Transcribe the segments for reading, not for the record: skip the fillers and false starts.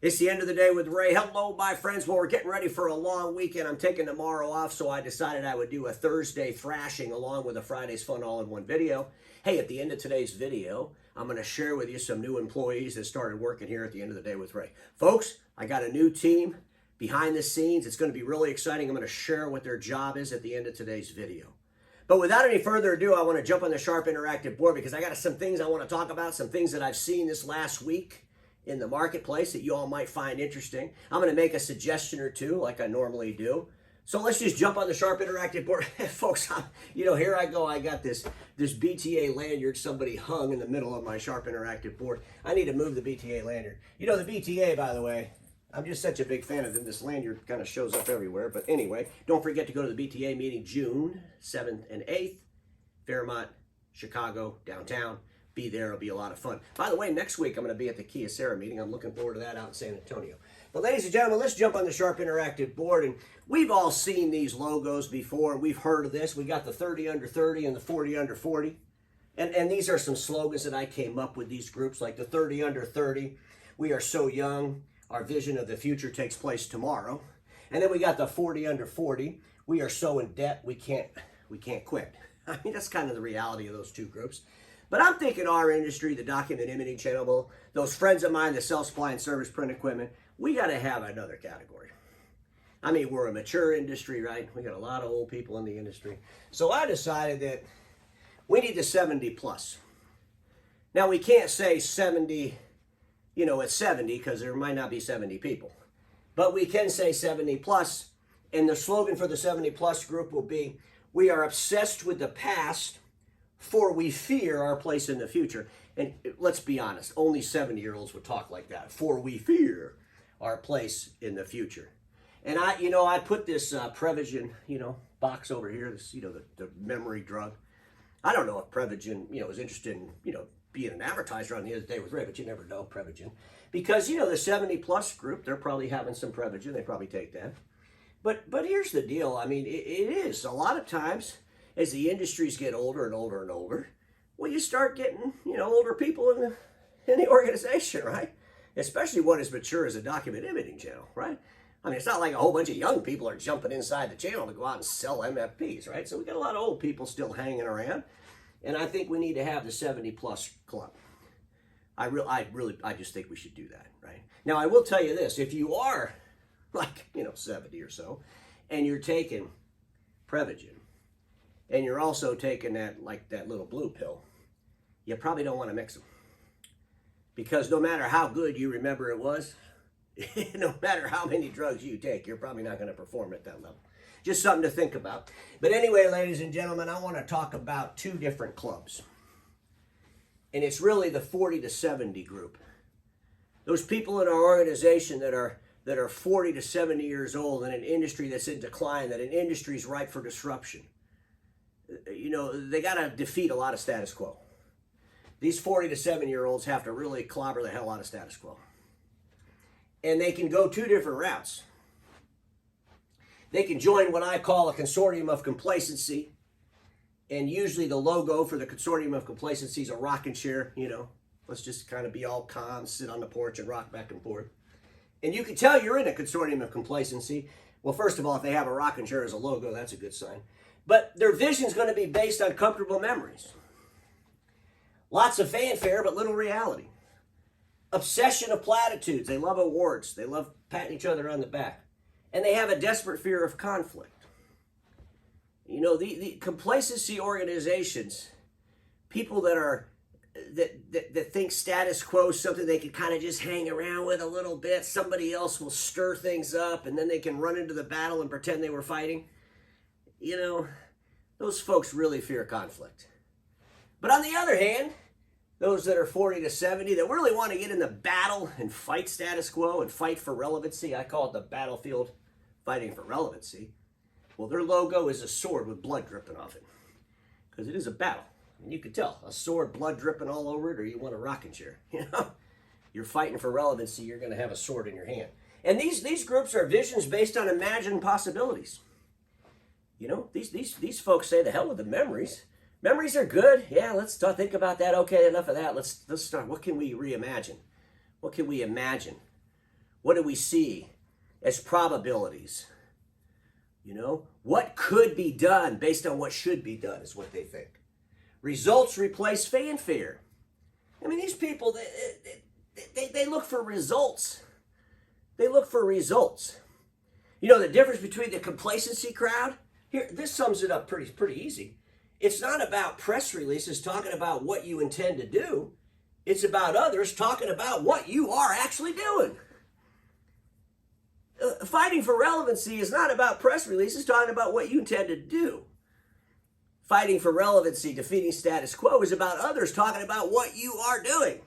It's the end of the day with Ray. Hello, my friends. Well, we're getting ready for a long weekend. I'm taking tomorrow off, so I decided I would do a Thursday thrashing along with a Friday's Fun all-in-one video. Hey, at the end of today's video, I'm going to share with you some new employees that started working here at the end of the day with Ray. Folks, I got a new team behind the scenes. It's going to be really exciting. I'm going to share what their job is at the end of today's video. But without any further ado, I want to jump on the Sharp Interactive board because I got some things I want to talk about, some things that I've seen this last week in the marketplace that you all might find interesting. I'm going to make a suggestion or two like I normally do. So let's just jump on the Sharp Interactive board. Folks, here I go. I got this BTA lanyard somebody hung in the middle of my Sharp Interactive board. I need to move the BTA lanyard. You know, the BTA, by the way, I'm just such a big fan of them. This lanyard kind of shows up everywhere. But anyway, don't forget to go to the BTA meeting June 7th and 8th, Fairmont, Chicago, downtown. Be there. It'll be a lot of fun. By the way, next week I'm going to be at the Kia Sarah meeting. I'm looking forward to that out in San Antonio. But ladies and gentlemen, let's jump on the Sharp Interactive board. And we've all seen these logos before. We've heard of this. We got the 30 under 30 and the 40 under 40. And these are some slogans that I came up with, these groups, like the 30 under 30. We are so young. Our vision of the future takes place tomorrow. And then we got the 40 under 40. We are so in debt we can't quit. I mean, that's kind of the reality of those two groups. But I'm thinking our industry, the document imaging channel, those friends of mine that sell supply and service print equipment, we got to have another category. I mean, we're a mature industry, right? We got a lot of old people in the industry. So I decided that we need the 70 plus. Now, we can't say 70, at 70 because there might not be 70 people. But we can say 70 plus. And the slogan for the 70 plus group will be, we are obsessed with the past, for we fear our place in the future. And let's be honest, only 70-year-olds would talk like that. For we fear our place in the future. And I put this Prevagen, box over here, this, the memory drug. I don't know if Prevagen, is interested in, being an advertiser on the other day with Ray, but you never know, Prevagen. Because, the 70-plus group, they're probably having some Prevagen. They probably take that. But here's the deal. I mean, it is. A lot of times, as the industries get older and older and older, well, you start getting, older people in the organization, right? Especially one as mature as a document imaging channel, right? I mean, it's not like a whole bunch of young people are jumping inside the channel to go out and sell MFPs, right? So we got a lot of old people still hanging around, and I think we need to have the 70-plus club. I just think we should do that, right? Now, I will tell you this: if you are like 70 or so, and you're taking Prevagen, and you're also taking that little blue pill, you probably don't want to mix them. Because no matter how good you remember it was, no matter how many drugs you take, you're probably not going to perform at that level. Just something to think about. But anyway, ladies and gentlemen, I want to talk about two different clubs. And it's really the 40 to 70 group. Those people in our organization that are 40 to 70 years old in an industry that's in decline, that an industry is ripe for disruption. They got to defeat a lot of status quo. These 40 to 70-year-olds have to really clobber the hell out of status quo. And they can go two different routes. They can join what I call a consortium of complacency. And usually the logo for the consortium of complacency is a rocking chair. Let's just kind of be all calm, sit on the porch and rock back and forth. And you can tell you're in a consortium of complacency. Well, first of all, if they have a rocking chair as a logo, that's a good sign. But their vision is going to be based on comfortable memories. Lots of fanfare, but little reality. Obsession of platitudes. They love awards. They love patting each other on the back. And they have a desperate fear of conflict. The complacency organizations, people that think status quo is something they can kind of just hang around with a little bit. Somebody else will stir things up, and then they can run into the battle and pretend they were fighting. Those folks really fear conflict. But on the other hand, those that are 40 to 70 that really want to get in the battle and fight status quo and fight for relevancy, I call it the battlefield fighting for relevancy. Well, their logo is a sword with blood dripping off it. Because it is a battle. And you can tell, a sword, blood dripping all over it, or you want a rocking chair. You're fighting for relevancy, you're going to have a sword in your hand. And these groups are visions based on imagined possibilities. These folks say, the hell with the memories. Memories are good. Yeah, let's think about that. Okay, enough of that. Let's start. What can we reimagine? What can we imagine? What do we see as probabilities? You know, what could be done based on what should be done is what they think. Results replace fanfare. I mean, these people, they look for results. They look for results. You know, the difference between the complacency crowd, here, this sums it up pretty easy. It's not about press releases talking about what you intend to do. It's about others talking about what you are actually doing. Fighting for relevancy is not about press releases talking about what you intend to do. Fighting for relevancy, defeating status quo, is about others talking about what you are doing.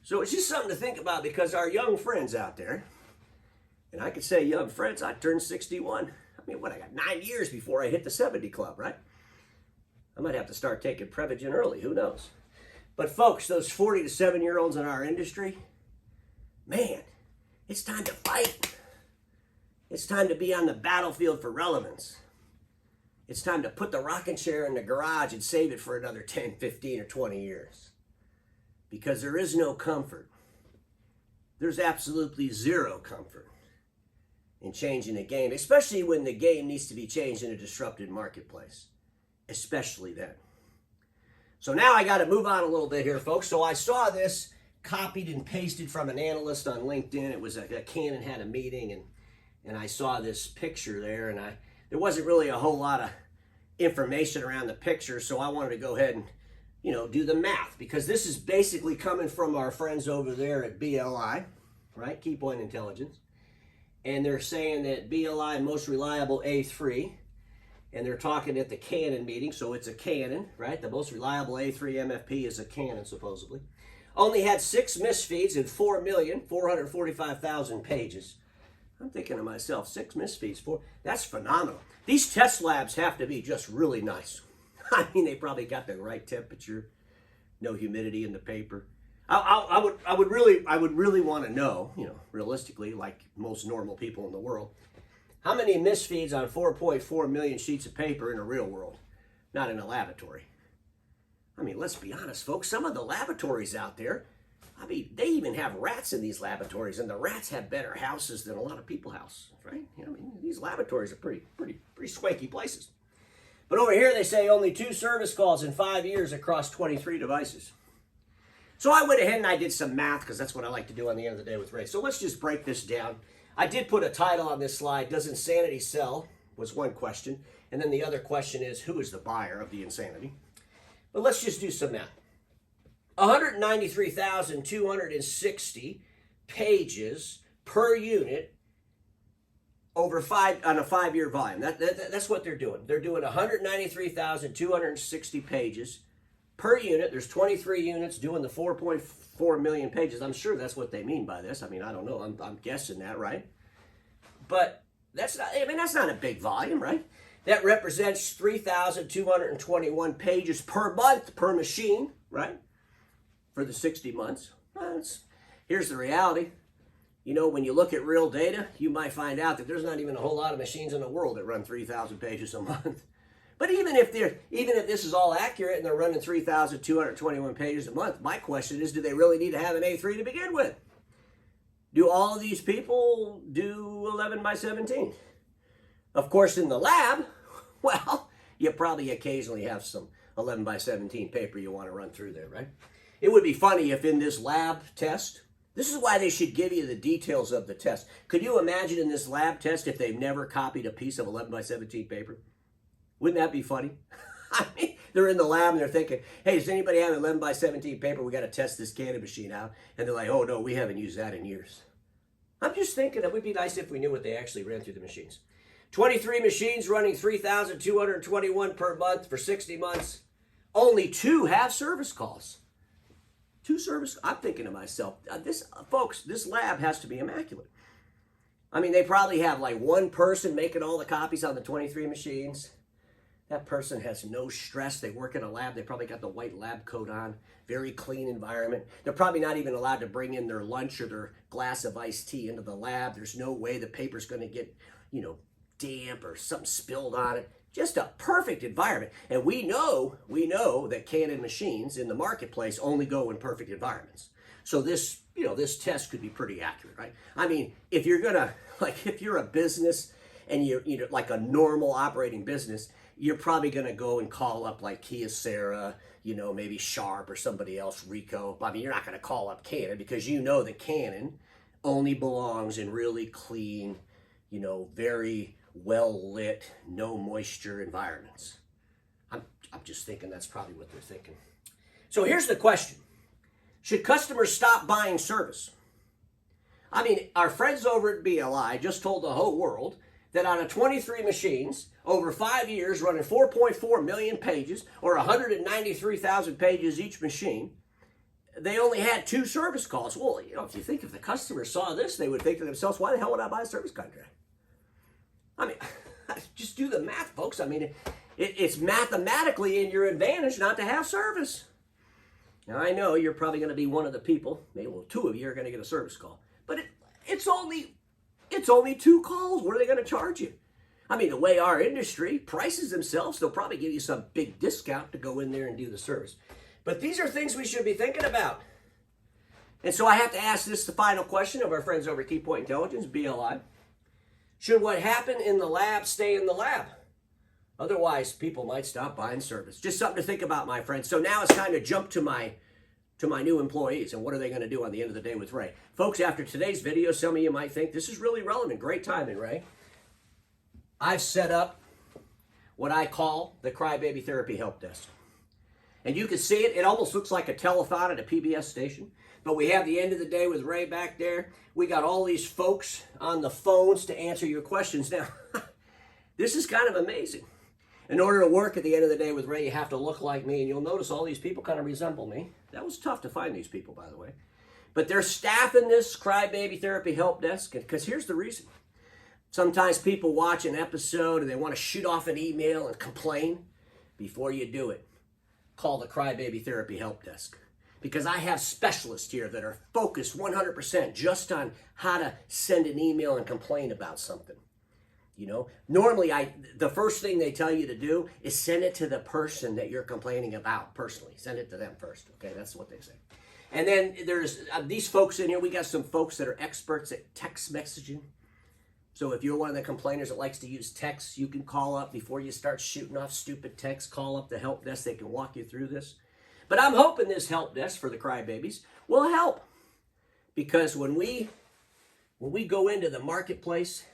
So it's just something to think about, because our young friends out there, and I could say young friends, I turned 61. I mean, what, I got 9 years before I hit the 70 club, right? I might have to start taking Prevagen early, who knows? But folks, those 40 to 7-year-olds in our industry, man, it's time to fight. It's time to be on the battlefield for relevance. It's time to put the rocking chair in the garage and save it for another 10, 15, or 20 years. Because there is no comfort. There's absolutely zero comfort in changing the game, especially when the game needs to be changed in a disrupted marketplace. Especially then. So now I got to move on a little bit here, folks. So I saw this copied and pasted from an analyst on LinkedIn. It was a Canon had a meeting, and I saw this picture there, and there wasn't really a whole lot of information around the picture, so I wanted to go ahead and, you know, do the math, because this is basically coming from our friends over there at BLI, right? Key Point Intelligence. And they're saying that BLI most reliable A3, and they're talking at the Canon meeting, so it's a Canon, right? The most reliable A3 MFP is a Canon, supposedly. Only had 6 misfeeds and 4,445,000 pages. I'm thinking to myself, 6 misfeeds, that's phenomenal. These test labs have to be just really nice. I mean, they probably got the right temperature, no humidity in the paper. I would really want to know, you know, realistically, like most normal people in the world, how many misfeeds on 4.4 million sheets of paper in a real world, not in a laboratory. I mean, let's be honest, folks. Some of the laboratories out there, I mean, they even have rats in these laboratories, and the rats have better houses than a lot of people's houses, right? You know, I mean, these laboratories are pretty swanky places. But over here, they say only 2 service calls in 5 years across 23 devices. So I went ahead and I did some math, because that's what I like to do on the end of the day with Ray. So let's just break this down. I did put a title on this slide. Does insanity sell? Was one question. And then the other question is, who is the buyer of the insanity? But let's just do some math. 193,260 pages per unit over on a 5-year volume. That's what they're doing. They're doing 193,260 pages per unit. There's 23 units doing the 4.4 million pages. I'm sure that's what they mean by this. I mean, I don't know. I'm guessing that, right? But that's not a big volume, right? That represents 3,221 pages per month per machine, right? For the 60 months. Here's the reality. You know, when you look at real data, you might find out that there's not even a whole lot of machines in the world that run 3,000 pages a month. But even if this is all accurate and they're running 3,221 pages a month, my question is, do they really need to have an A3 to begin with? Do all of these people do 11 by 17? Of course, in the lab, well, you probably occasionally have some 11 by 17 paper you want to run through there, right? It would be funny if in this lab test, this is why they should give you the details of the test. Could you imagine in this lab test if they've never copied a piece of 11 by 17 paper? Wouldn't that be funny? I mean, they're in the lab and they're thinking, hey, does anybody have 11 by 17 paper? We got to test this Canon machine out. And they're like, oh, no, we haven't used that in years. I'm just thinking it would be nice if we knew what they actually ran through the machines. 23 machines running 3,221 per month for 60 months. Only 2 have service calls. 2 service. I'm thinking to myself, folks, this lab has to be immaculate. I mean, they probably have like 1 person making all the copies on the 23 machines. That person has no stress. They work in a lab. They probably got the white lab coat on. Very clean environment. They're probably not even allowed to bring in their lunch or their glass of iced tea into the lab. There's no way the paper's going to get, you know, damp or something spilled on it. Just a perfect environment. And we know that Canon machines in the marketplace only go in perfect environments. So this this test could be pretty accurate, right? I mean, if you're gonna, like, if you're a business and you're like a normal operating business, you're probably gonna go and call up like Kyocera, maybe Sharp or somebody else, Ricoh. I mean, you're not gonna call up Canon because you know that Canon only belongs in really clean, very well lit, no moisture environments. I'm just thinking that's probably what they're thinking. So here's the question. Should customers stop buying service? I mean, our friends over at BLI just told the whole world that out of 23 machines, over 5 years, running 4.4 million pages, or 193,000 pages each machine, they only had 2 service calls. Well, if you think if the customer saw this, they would think to themselves, why the hell would I buy a service contract? I mean, just do the math, folks. I mean, it's mathematically in your advantage not to have service. Now, I know you're probably going to be one of the people, maybe 2 of you are going to get a service call, but it's only 2 calls. What are they going to charge you? I mean, the way our industry prices themselves, they'll probably give you some big discount to go in there and do the service. But these are things we should be thinking about. And so I have to ask this, the final question of our friends over at Key Point Intelligence, BLI. Should what happened in the lab stay in the lab? Otherwise, people might stop buying service. Just something to think about, my friends. So now it's time to jump to my new employees and what are they going to do on the end of the day with Ray. Folks, after today's video, some of you might think this is really relevant. Great timing, Ray. I've set up what I call the Crybaby Therapy Help Desk. And you can see it. It almost looks like a telethon at a PBS station. But we have the end of the day with Ray back there. We got all these folks on the phones to answer your questions. Now, this is kind of amazing. In order to work at the end of the day with Ray, you have to look like me. And you'll notice all these people kind of resemble me. That was tough to find these people, by the way. But they're staffing this Crybaby Therapy Help Desk. Because here's the reason. Sometimes people watch an episode and they want to shoot off an email and complain. Before you do it, call the Crybaby Therapy Help Desk. Because I have specialists here that are focused 100% just on how to send an email and complain about something. Normally the first thing they tell you to do is send it to the person that you're complaining about personally. Send it to them first. Okay, that's what they say. And then there's these folks in here. We got some folks that are experts at text messaging. So if you're one of the complainers that likes to use text, you can call up before you start shooting off stupid text. Call up the help desk. They can walk you through this. But I'm hoping this help desk for the crybabies will help. Because when we go into the marketplace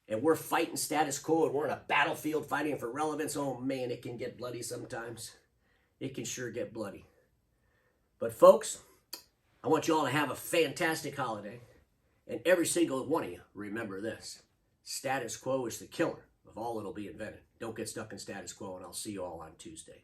and we're fighting status quo and we're in a battlefield fighting for relevance, oh man, it can get bloody sometimes. It can sure get bloody. But folks, I want you all to have a fantastic holiday. And every single one of you, remember this. Status quo is the killer of all that'll be invented. Don't get stuck in status quo, and I'll see you all on Tuesday.